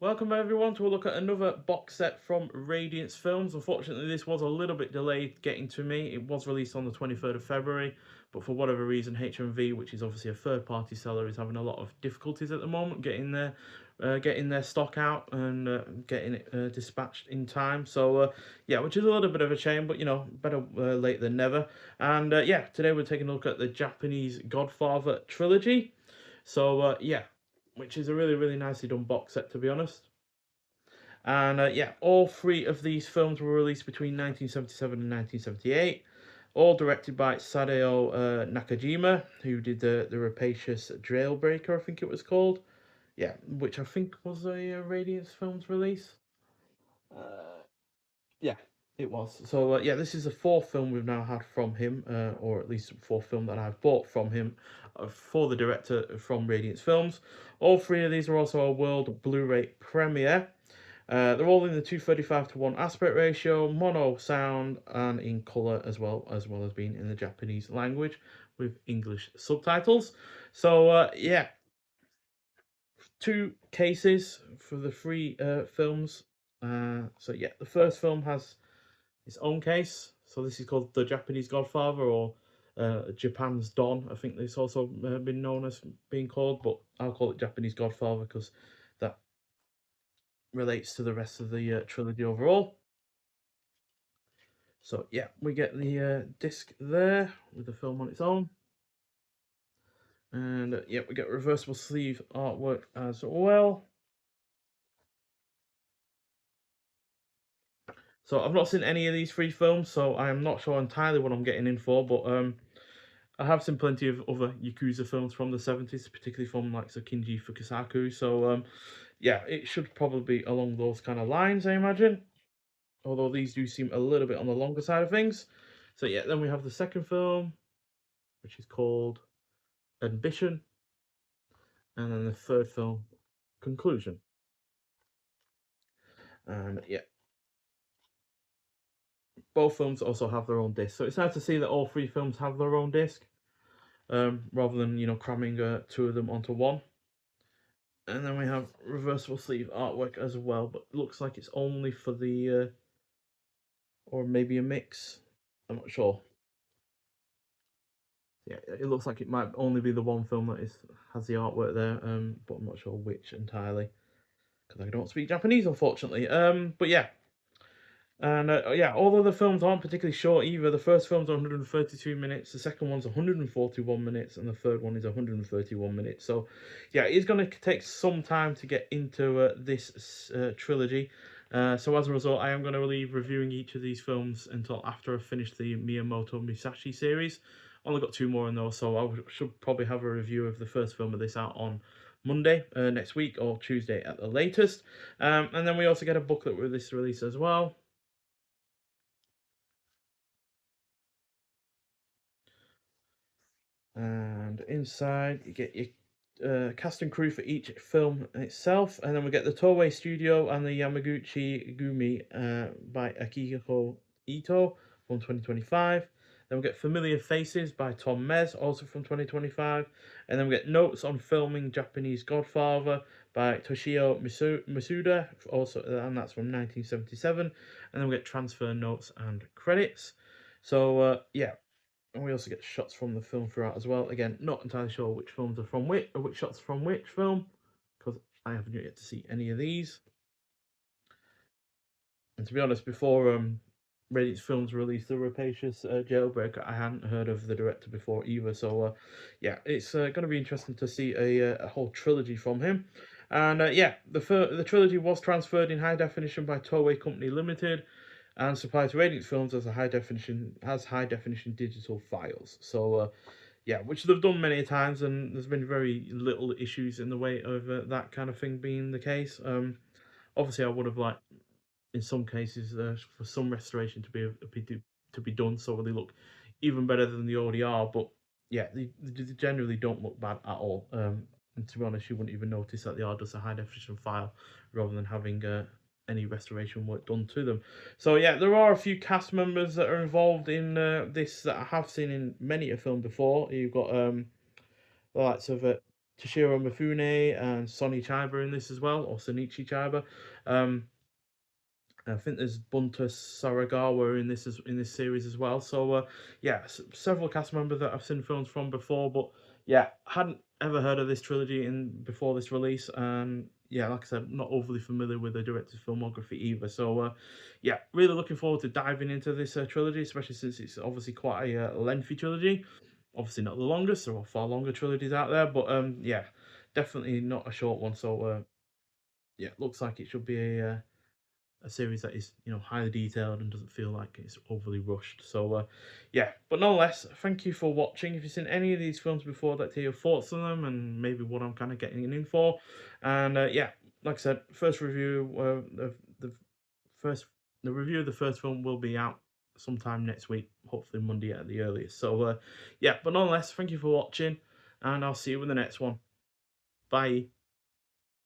Welcome everyone to a look at another box set from Radiance Films. Unfortunately, this was a little bit delayed getting to me. It was released on the 23rd of February, but for whatever reason, HMV, which is obviously a third-party seller, is having a lot of difficulties at the moment getting their stock out and getting it dispatched in time. So yeah, which is a little bit of a shame, but you know, better late than never. And yeah, today we're taking a look at the Japanese Godfather Trilogy. So yeah, which is a really nicely done box set, to be honest. And yeah, all three of these films were released between 1977 and 1978, all directed by Sadao Nakajima, who did the Rapacious Jailbreaker, I think it was called. Yeah, which I think was a Radiance Films release. Uh, yeah, it was. So yeah, this is the fourth film we've now had from him, or at least fourth film that I've bought from him for the director from Radiance Films. All three of these are also a world Blu-ray premiere. They're all in the 235:1 aspect ratio, mono sound, and in color as well as being in the Japanese language with English subtitles. So yeah, two cases for the three films. So yeah, the first film has its own case. So this is called The Japanese Godfather, or Japan's Don. I think it's also been known as being called, but I'll call it Japanese Godfather because that relates to the rest of the trilogy overall. So yeah, we get the disc there with the film on its own. And yeah, we get reversible sleeve artwork as well. So I've not seen any of these three films, so I am not sure entirely what I'm getting in for, but I have seen plenty of other Yakuza films from the 70s, particularly from like Kinji Fukasaku. So yeah, it should probably be along those kind of lines, I imagine. Although these do seem a little bit on the longer side of things. So yeah, then we have the second film, which is called Ambition, and then the third film, Conclusion. And yeah, both films also have their own disc, so it's nice to see that all three films have their own disc, rather than cramming two of them onto one. And then we have reversible sleeve artwork as well, but it looks like it's only for the or maybe a mix. I'm not sure. Yeah, it looks like it might only be the one film that has the artwork there, but I'm not sure which entirely because I don't speak Japanese, unfortunately. But yeah, and yeah, although the films aren't particularly short either, the first film's 132 minutes, the second one's 141 minutes, and the third one is 131 minutes. So, yeah, it's going to take some time to get into this trilogy. So, as a result, I am going to leave reviewing each of these films until after I've finished the Miyamoto Musashi series. Only got two more in those, so I should probably have a review of the first film of this out on Monday next week or Tuesday at the latest. And then we also get a booklet with this release as well. And inside you get your cast and crew for each film itself, and then we get the Toei Studio and the Yamaguchi Gumi by Akihiko Ito from 2025. Then we get Familiar Faces by Tom Mez, also from 2025. And then we get Notes on Filming Japanese Godfather by Toshio Masuda, also, and that's from 1977. And then we get Transfer Notes and Credits. So, yeah, and we also get shots from the film throughout as well. Again, not entirely sure which films are from which, or which shots are from which film, because I haven't yet to see any of these. And to be honest, before Reddit's films released the Rapacious Jailbreaker, I hadn't heard of the director before either. So yeah, it's going to be interesting to see a whole trilogy from him. And yeah, the trilogy was transferred in high definition by Toei Company Limited, and supplied to Radiance Films as high definition digital files. So yeah, which they've done many times, and there's been very little issues in the way of that kind of thing being the case. Obviously, I would have liked, in some cases, for some restoration to be done so they look even better than they already are. But yeah, they generally don't look bad at all. And to be honest, you wouldn't even notice that they are just a high definition file rather than having any restoration work done to them. So yeah, there are a few cast members that are involved in this that I have seen in many a film before. You've got the likes of Toshiro Mifune and Sonny Chiba in this as well, or Sonichi Chiba. I think there's Bunta Saragawa in this series as well. So yeah, several cast members that I've seen films from before, but yeah, hadn't ever heard of this trilogy before this release, and yeah, like I said, not overly familiar with the director's filmography either. So yeah, really looking forward to diving into this trilogy, especially since it's obviously quite a lengthy trilogy. Obviously not the longest, there are far longer trilogies out there, but yeah, definitely not a short one. So yeah, looks like it should be a series that is, you know, highly detailed and doesn't feel like it's overly rushed. So yeah, but nonetheless, thank you for watching. If you've seen any of these films before, I'd like to hear your thoughts on them and maybe what I'm kind of getting in for. And yeah, like I said, first review first the review of the first film will be out sometime next week, hopefully Monday at the earliest. So yeah, but nonetheless, thank you for watching, and I'll see you in the next one. Bye.